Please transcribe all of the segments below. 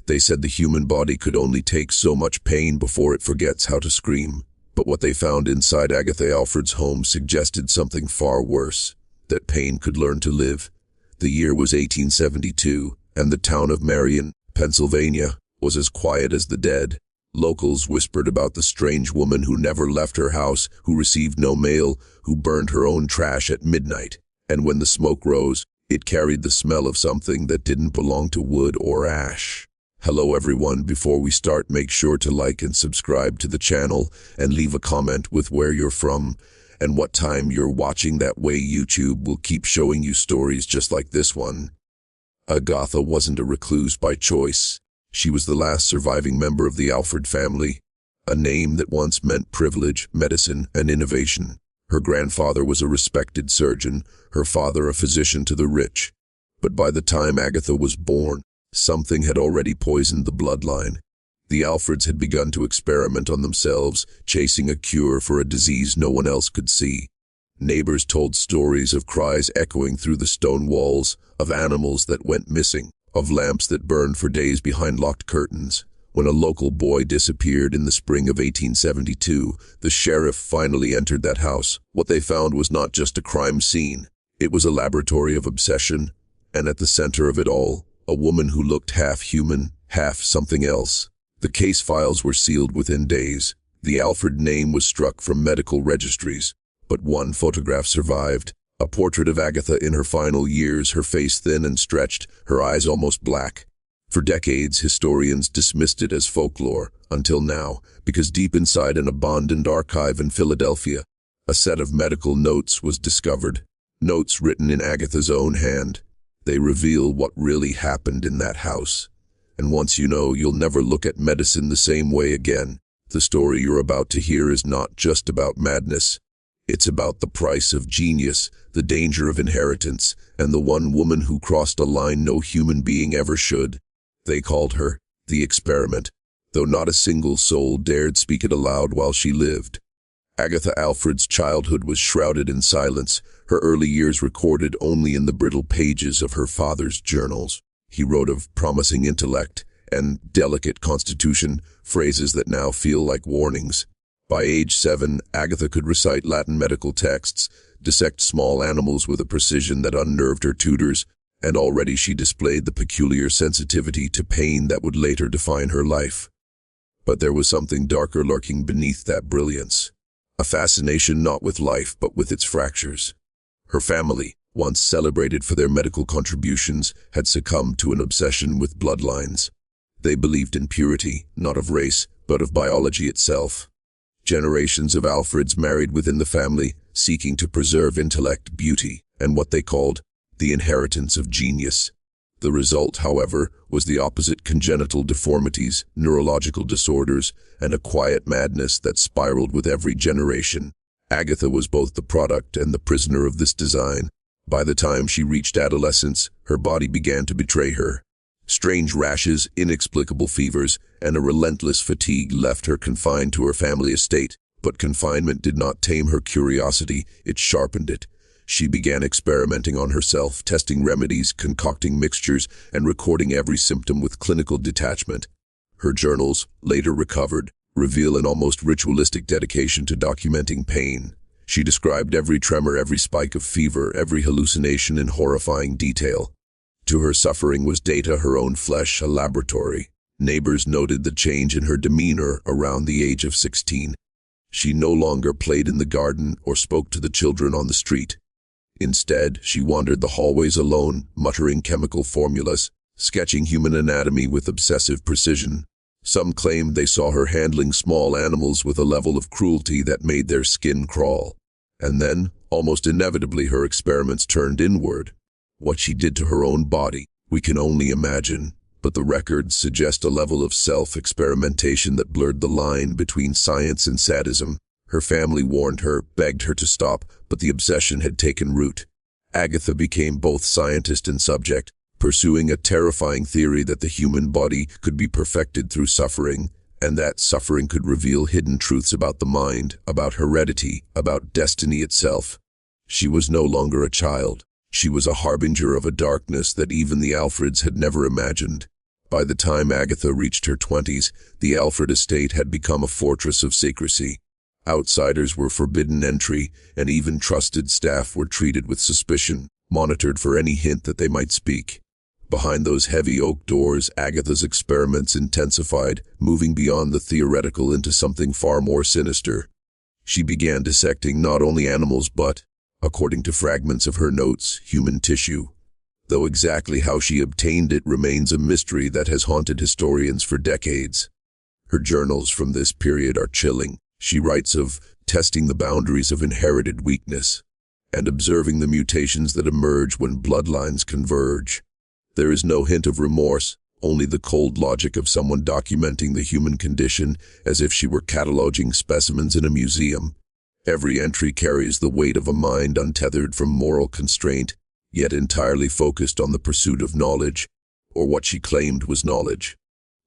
They said the human body could only take so much pain before it forgets how to scream. But what they found inside Agatha Alfred's home suggested something far worse, that pain could learn to live. The year was 1872, and the town of Marion, Pennsylvania, was as quiet as the dead. Locals whispered about the strange woman who never left her house, who received no mail, who burned her own trash at midnight. And when the smoke rose, it carried the smell of something that didn't belong to wood or ash. Hello everyone, before we start, make sure to like and subscribe to the channel and leave a comment with where you're from and what time you're watching. That way YouTube will keep showing you stories just like this one. Agatha wasn't a recluse by choice. She was the last surviving member of the Alfred family, a name that once meant privilege, medicine, and innovation. Her grandfather was a respected surgeon, her father a physician to the rich. But by the time Agatha was born, something had already poisoned the bloodline. The Alfreds had begun to experiment on themselves, chasing a cure for a disease no one else could see. Neighbors told stories of cries echoing through the stone walls, of animals that went missing, of lamps that burned for days behind locked curtains. When a local boy disappeared in the spring of 1872, the sheriff finally entered that house. What they found was not just a crime scene. It was a laboratory of obsession, and at the center of it all, a woman who looked half human, half something else. The case files were sealed within days. The Alfred name was struck from medical registries, but one photograph survived. A portrait of Agatha in her final years, her face thin and stretched, her eyes almost black. For decades, historians dismissed it as folklore, until now, because deep inside an abandoned archive in Philadelphia, a set of medical notes was discovered. Notes written in Agatha's own hand. They reveal what really happened in that house. And once you know, you'll never look at medicine the same way again. The story you're about to hear is not just about madness. It's about the price of genius, the danger of inheritance, and the one woman who crossed a line no human being ever should. They called her the experiment, though not a single soul dared speak it aloud while she lived. Agatha Alfred's childhood was shrouded in silence, her early years recorded only in the brittle pages of her father's journals. He wrote of promising intellect and delicate constitution, phrases that now feel like warnings. By age 7, Agatha could recite Latin medical texts, dissect small animals with a precision that unnerved her tutors, and already she displayed the peculiar sensitivity to pain that would later define her life. But there was something darker lurking beneath that brilliance. A fascination not with life, but with its fractures. Her family, once celebrated for their medical contributions, had succumbed to an obsession with bloodlines. They believed in purity, not of race, but of biology itself. Generations of Alfreds married within the family, seeking to preserve intellect, beauty, and what they called the inheritance of genius. The result, however, was the opposite: congenital deformities, neurological disorders, and a quiet madness that spiraled with every generation. Agatha was both the product and the prisoner of this design. By the time she reached adolescence, her body began to betray her. Strange rashes, inexplicable fevers, and a relentless fatigue left her confined to her family estate. But confinement did not tame her curiosity, it sharpened it. She began experimenting on herself, testing remedies, concocting mixtures, and recording every symptom with clinical detachment. Her journals, later recovered, reveal an almost ritualistic dedication to documenting pain. She described every tremor, every spike of fever, every hallucination in horrifying detail. To her, suffering was data, her own flesh a laboratory. Neighbors noted the change in her demeanor around the age of 16. She no longer played in the garden or spoke to the children on the street. Instead, she wandered the hallways alone, muttering chemical formulas, sketching human anatomy with obsessive precision. Some claimed they saw her handling small animals with a level of cruelty that made their skin crawl. And then, almost inevitably, her experiments turned inward. What she did to her own body, we can only imagine, but the records suggest a level of self-experimentation that blurred the line between science and sadism. Her family warned her, begged her to stop, but the obsession had taken root. Agatha became both scientist and subject, pursuing a terrifying theory that the human body could be perfected through suffering, and that suffering could reveal hidden truths about the mind, about heredity, about destiny itself. She was no longer a child. She was a harbinger of a darkness that even the Alfreds had never imagined. By the time Agatha reached her 20s, the Alfred estate had become a fortress of secrecy. Outsiders were forbidden entry, and even trusted staff were treated with suspicion, monitored for any hint that they might speak. Behind those heavy oak doors, Agatha's experiments intensified, moving beyond the theoretical into something far more sinister. She began dissecting not only animals but, according to fragments of her notes, human tissue. Though exactly how she obtained it remains a mystery that has haunted historians for decades. Her journals from this period are chilling. She writes of testing the boundaries of inherited weakness and observing the mutations that emerge when bloodlines converge. There is no hint of remorse, only the cold logic of someone documenting the human condition as if she were cataloging specimens in a museum. Every entry carries the weight of a mind untethered from moral constraint, yet entirely focused on the pursuit of knowledge, or what she claimed was knowledge.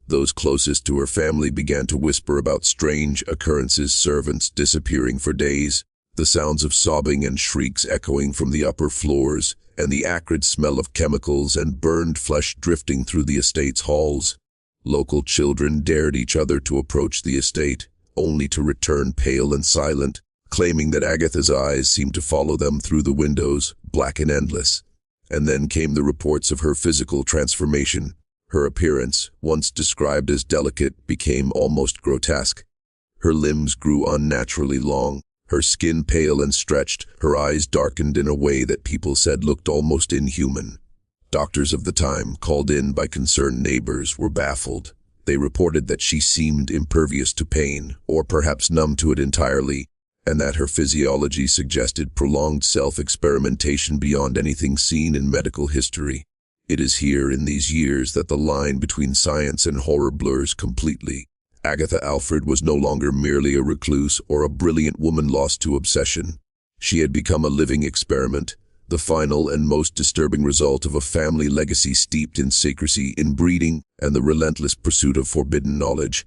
Those closest to her family began to whisper about strange occurrences, servants disappearing for days, the sounds of sobbing and shrieks echoing from the upper floors, and the acrid smell of chemicals and burned flesh drifting through the estate's halls. Local children dared each other to approach the estate, only to return pale and silent, claiming that Agatha's eyes seemed to follow them through the windows, black and endless. And then came the reports of her physical transformation. Her appearance, once described as delicate, became almost grotesque. Her limbs grew unnaturally long, her skin pale and stretched, her eyes darkened in a way that people said looked almost inhuman. Doctors of the time, called in by concerned neighbors, were baffled. They reported that she seemed impervious to pain, or perhaps numb to it entirely, and that her physiology suggested prolonged self-experimentation beyond anything seen in medical history. It is here in these years that the line between science and horror blurs completely. Agatha Alfred was no longer merely a recluse or a brilliant woman lost to obsession. She had become a living experiment, the final and most disturbing result of a family legacy steeped in secrecy, inbreeding, and the relentless pursuit of forbidden knowledge.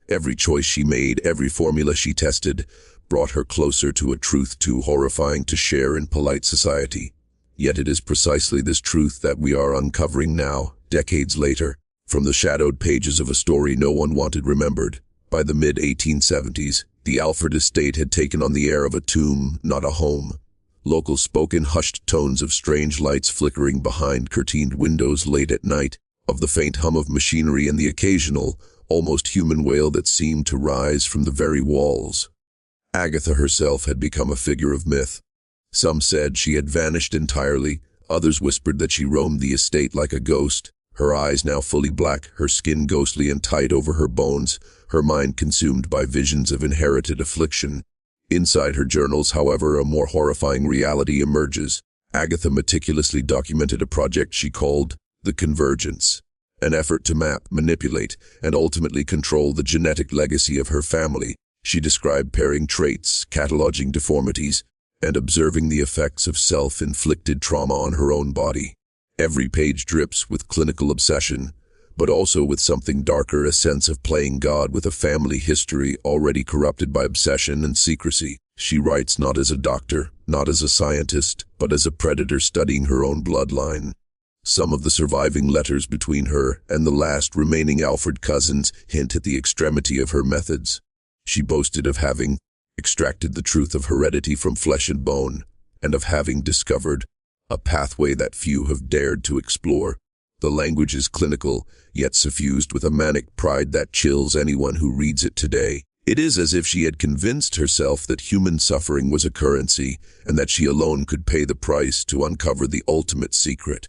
Every choice she made, every formula she tested, brought her closer to a truth too horrifying to share in polite society. Yet it is precisely this truth that we are uncovering now, decades later, from the shadowed pages of a story no one wanted remembered. By the mid-1870s, the Alfred estate had taken on the air of a tomb, not a home. Locals spoke in hushed tones of strange lights flickering behind curtained windows late at night, of the faint hum of machinery and the occasional, almost human wail that seemed to rise from the very walls. Agatha herself had become a figure of myth. Some said she had vanished entirely, others whispered that she roamed the estate like a ghost, her eyes now fully black, her skin ghostly and tight over her bones, her mind consumed by visions of inherited affliction. Inside her journals, however, a more horrifying reality emerges. Agatha meticulously documented a project she called the Convergence, an effort to map, manipulate, and ultimately control the genetic legacy of her family. She described pairing traits, cataloging deformities, and observing the effects of self-inflicted trauma on her own body. Every page drips with clinical obsession, but also with something darker, a sense of playing God with a family history already corrupted by obsession and secrecy. She writes not as a doctor, not as a scientist, but as a predator studying her own bloodline. Some of the surviving letters between her and the last remaining Alfred cousins hint at the extremity of her methods. She boasted of having extracted the truth of heredity from flesh and bone, and of having discovered a pathway that few have dared to explore. The language is clinical, yet suffused with a manic pride that chills anyone who reads it today. It is as if she had convinced herself that human suffering was a currency, and that she alone could pay the price to uncover the ultimate secret.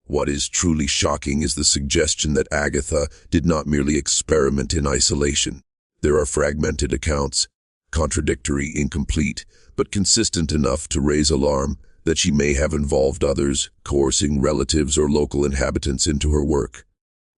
What is truly shocking is the suggestion that Agatha did not merely experiment in isolation. There are fragmented accounts, contradictory, incomplete, but consistent enough to raise alarm, that she may have involved others, coercing relatives or local inhabitants into her work.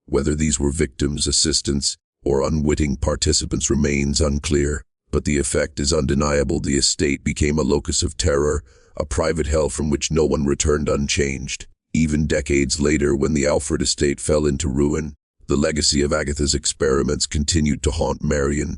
Whether these were victims, assistants, or unwitting participants remains unclear, but the effect is undeniable. The estate became a locus of terror, a private hell from which no one returned unchanged. Even decades later, when the Alfred estate fell into ruin, the legacy of Agatha's experiments continued to haunt Marion.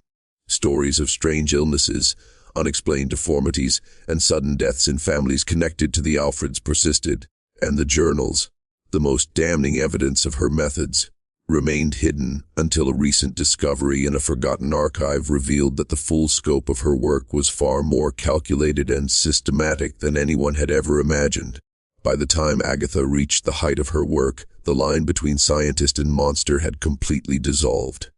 Stories of strange illnesses, unexplained deformities, and sudden deaths in families connected to the Alfreds persisted, and the journals, the most damning evidence of her methods, remained hidden until a recent discovery in a forgotten archive revealed that the full scope of her work was far more calculated and systematic than anyone had ever imagined. By the time Agatha reached the height of her work, the line between scientist and monster had completely dissolved.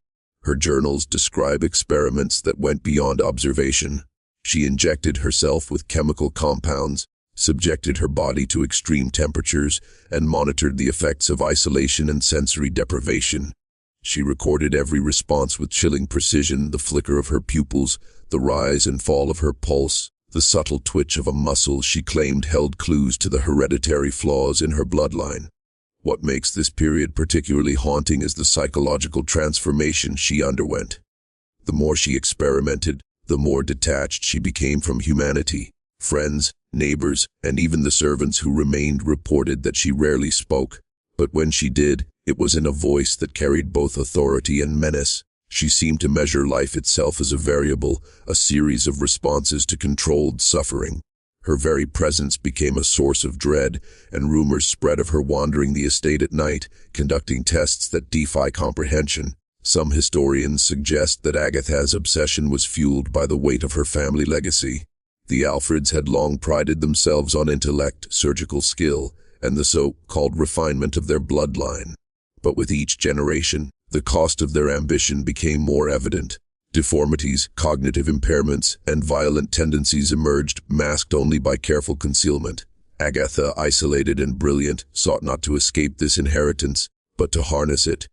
Her journals describe experiments that went beyond observation. She injected herself with chemical compounds, subjected her body to extreme temperatures, and monitored the effects of isolation and sensory deprivation. She recorded every response with chilling precision: the flicker of her pupils, the rise and fall of her pulse, the subtle twitch of a muscle she claimed held clues to the hereditary flaws in her bloodline. What makes this period particularly haunting is the psychological transformation she underwent. The more she experimented, the more detached she became from humanity. Friends, neighbors, and even the servants who remained reported that she rarely spoke. But when she did, it was in a voice that carried both authority and menace. She seemed to measure life itself as a variable, a series of responses to controlled suffering. Her very presence became a source of dread, and rumors spread of her wandering the estate at night, conducting tests that defy comprehension. Some historians suggest that Agatha's obsession was fueled by the weight of her family legacy. The Alfreds had long prided themselves on intellect, surgical skill, and the so-called refinement of their bloodline. But with each generation, the cost of their ambition became more evident. Deformities, cognitive impairments, and violent tendencies emerged, masked only by careful concealment. Agatha, isolated and brilliant, sought not to escape this inheritance, but to harness it,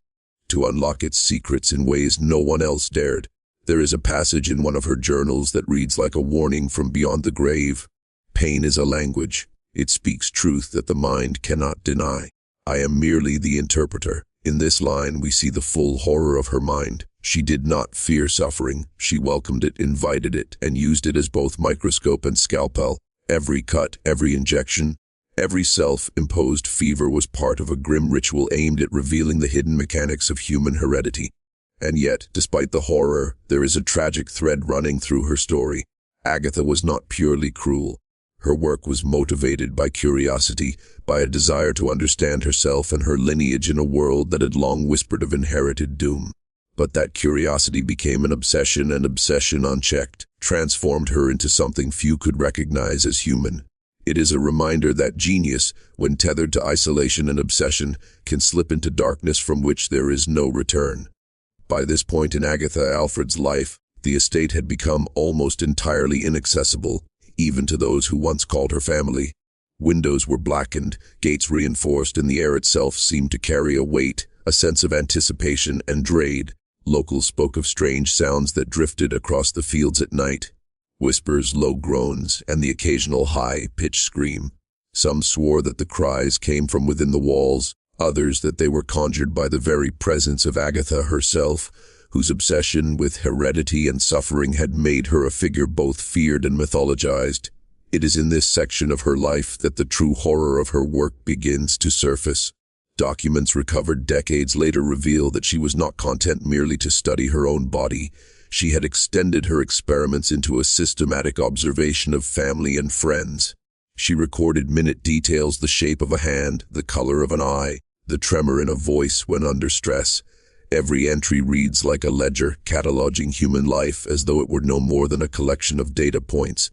to unlock its secrets in ways no one else dared. There is a passage in one of her journals that reads like a warning from beyond the grave. Pain is a language. It speaks truth that the mind cannot deny. I am merely the interpreter. In this line, we see the full horror of her mind. She did not fear suffering. She welcomed it, invited it, and used it as both microscope and scalpel. Every cut, every injection, every self-imposed fever was part of a grim ritual aimed at revealing the hidden mechanics of human heredity. And yet, despite the horror, there is a tragic thread running through her story. Agatha was not purely cruel. Her work was motivated by curiosity, by a desire to understand herself and her lineage in a world that had long whispered of inherited doom. But that curiosity became an obsession, and obsession unchecked transformed her into something few could recognize as human. It is a reminder that genius, when tethered to isolation and obsession, can slip into darkness from which there is no return. By this point in Agatha Alfred's life, the estate had become almost entirely inaccessible, even to those who once called her family. Windows were blackened, gates reinforced, and the air itself seemed to carry a weight, a sense of anticipation and dread. Locals spoke of strange sounds that drifted across the fields at night. Whispers, low groans, and the occasional high-pitched scream. Some swore that the cries came from within the walls, others that they were conjured by the very presence of Agatha herself, whose obsession with heredity and suffering had made her a figure both feared and mythologized. It is in this section of her life that the true horror of her work begins to surface. Documents recovered decades later reveal that she was not content merely to study her own body. She had extended her experiments into a systematic observation of family and friends. She recorded minute details: the shape of a hand, the color of an eye, the tremor in a voice when under stress. Every entry reads like a ledger, cataloging human life as though it were no more than a collection of data points.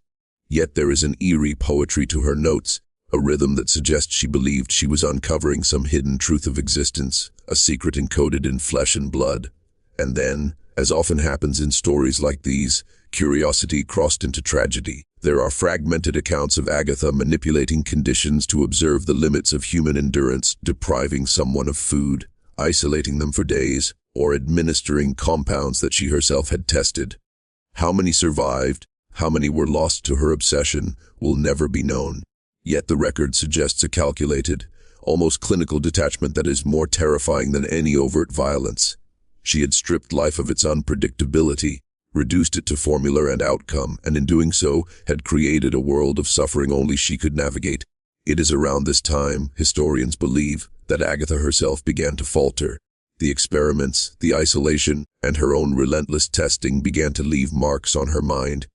Yet there is an eerie poetry to her notes, a rhythm that suggests she believed she was uncovering some hidden truth of existence, a secret encoded in flesh and blood. And then, as often happens in stories like these, curiosity crossed into tragedy. There are fragmented accounts of Agatha manipulating conditions to observe the limits of human endurance, depriving someone of food, isolating them for days, or administering compounds that she herself had tested. How many survived, how many were lost to her obsession, will never be known. Yet the record suggests a calculated, almost clinical detachment that is more terrifying than any overt violence. She had stripped life of its unpredictability, reduced it to formula and outcome, and in doing so, had created a world of suffering only she could navigate. It is around this time, historians believe, that Agatha herself began to falter. The experiments, the isolation, and her own relentless testing began to leave marks on her mind.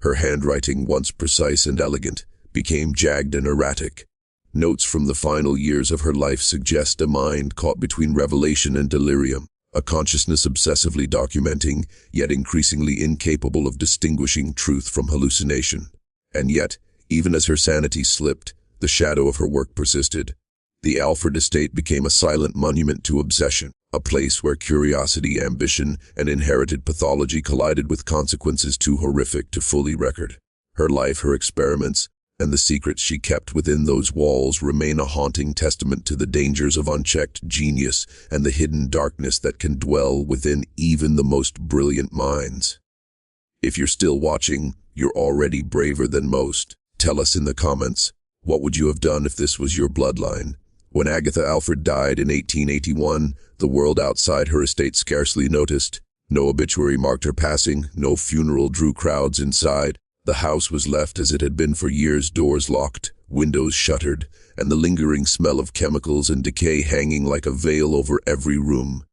Her handwriting, once precise and elegant, became jagged and erratic. Notes from the final years of her life suggest a mind caught between revelation and delirium, a consciousness obsessively documenting, yet increasingly incapable of distinguishing truth from hallucination. And yet, even as her sanity slipped, the shadow of her work persisted. The Alfred estate became a silent monument to obsession, a place where curiosity, ambition, and inherited pathology collided with consequences too horrific to fully record. Her life, her experiments, and the secrets she kept within those walls remain a haunting testament to the dangers of unchecked genius and the hidden darkness that can dwell within even the most brilliant minds. If you're still watching, you're already braver than most. Tell us in the comments, what would you have done if this was your bloodline? When Agatha Alfred died in 1881, the world outside her estate scarcely noticed. No obituary marked her passing, no funeral drew crowds inside. The house was left as it had been for years, doors locked, windows shuttered, and the lingering smell of chemicals and decay hanging like a veil over every room.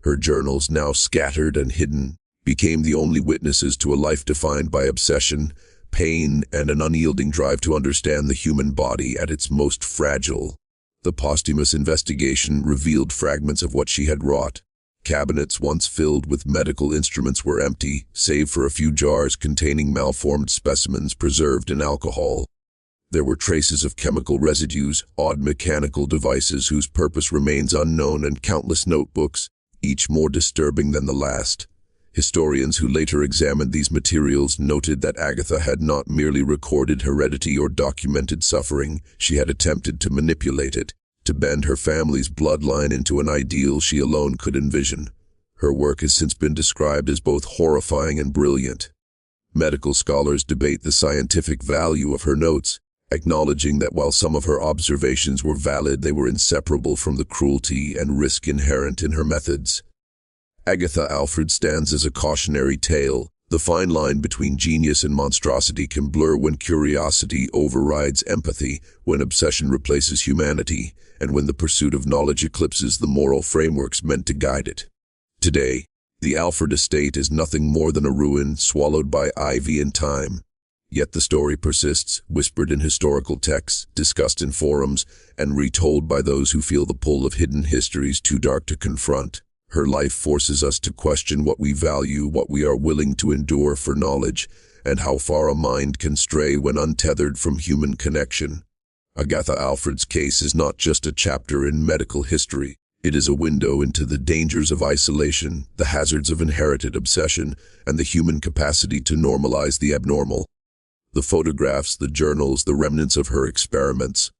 Her journals, now scattered and hidden, became the only witnesses to a life defined by obsession, pain, and an unyielding drive to understand the human body at its most fragile. The posthumous investigation revealed fragments of what she had wrought. Cabinets once filled with medical instruments were empty, save for a few jars containing malformed specimens preserved in alcohol. There were traces of chemical residues, odd mechanical devices whose purpose remains unknown, and countless notebooks, each more disturbing than the last. Historians who later examined these materials noted that Agatha had not merely recorded heredity or documented suffering, she had attempted to manipulate it, to bend her family's bloodline into an ideal she alone could envision. Her work has since been described as both horrifying and brilliant. Medical scholars debate the scientific value of her notes, acknowledging that while some of her observations were valid, they were inseparable from the cruelty and risk inherent in her methods. Agatha Alfred stands as a cautionary tale. The fine line between genius and monstrosity can blur when curiosity overrides empathy, when obsession replaces humanity, and when the pursuit of knowledge eclipses the moral frameworks meant to guide it. Today, the Alfred estate is nothing more than a ruin swallowed by ivy and time. Yet the story persists, whispered in historical texts, discussed in forums, and retold by those who feel the pull of hidden histories too dark to confront. Her life forces us to question what we value, what we are willing to endure for knowledge, and how far a mind can stray when untethered from human connection. Agatha Alfred's case is not just a chapter in medical history. It is a window into the dangers of isolation, the hazards of inherited obsession, and the human capacity to normalize the abnormal. The photographs, the journals, the remnants of her experiments,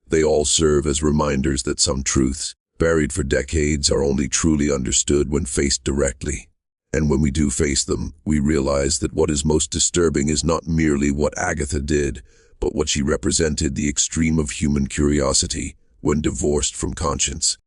they all serve as reminders that some truths, buried for decades, are only truly understood when faced directly. And when we do face them, we realize that what is most disturbing is not merely what Agatha did, but what she represented, the extreme of human curiosity, when divorced from conscience.